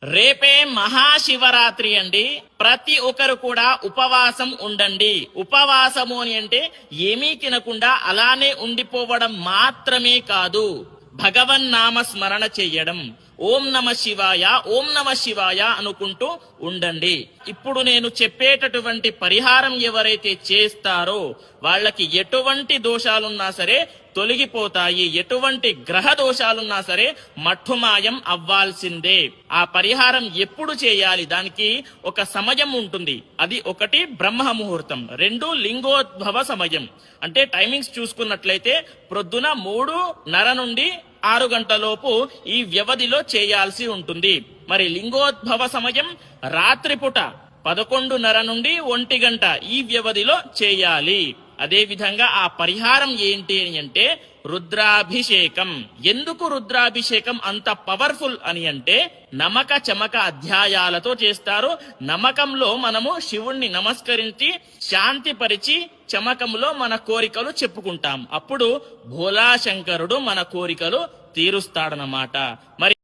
రేపే మహాశివరాత్రి అండి. ప్రతి ఒక్కరు కూడా ఉపవాసం ఉండండి. ఉపవాసము అని అంటే ఏమీ తినకుండా అలానే ఉండిపోవడం మాత్రమే కాదు, భగవన్నామ స్మరణ చెయ్యడం. ఓం నమ శివాయ, ఓం నమ శివాయ అనుకుంటూ ఉండండి. ఇప్పుడు నేను చెప్పేటటువంటి పరిహారం ఎవరైతే చేస్తారో వాళ్ళకి ఎటువంటి దోషాలున్నా సరే తొలగిపోతాయి. ఎటువంటి గ్రహ దోషాలున్నా సరే మట్టుమాయం అవ్వాల్సిందే. ఆ పరిహారం ఎప్పుడు చేయాలి? దానికి ఒక సమయం ఉంటుంది. అది ఒకటి బ్రహ్మ ముహూర్తం, రెండు లింగోద్భవ సమయం. అంటే టైమింగ్స్ చూసుకున్నట్లయితే ప్రొద్దున 3:30 నుండి 6 గంటలలోపు ఈ వ్యవధిలో చేయాల్సి ఉంటుంది. మరి లింగోద్భవ సమయం రాత్రిపూట 11:30 నుండి 1 గంట ఈ వ్యవధిలో చేయాలి. అదే విధంగా ఆ పరిహారం ఏంటి అని అంటే రుద్రాభిషేకం. ఎందుకు రుద్రాభిషేకం అంత పవర్ఫుల్ అని అంటే నమక చమక అధ్యాయాలతో చేస్తారు. నమకంలో మనము శివుణ్ణి నమస్కరించి శాంతిపరిచి చమకంలో మన కోరికలు చెప్పుకుంటాం. అప్పుడు భోలాశంకరుడు మన కోరికలు తీరుస్తాడనమాట. మరి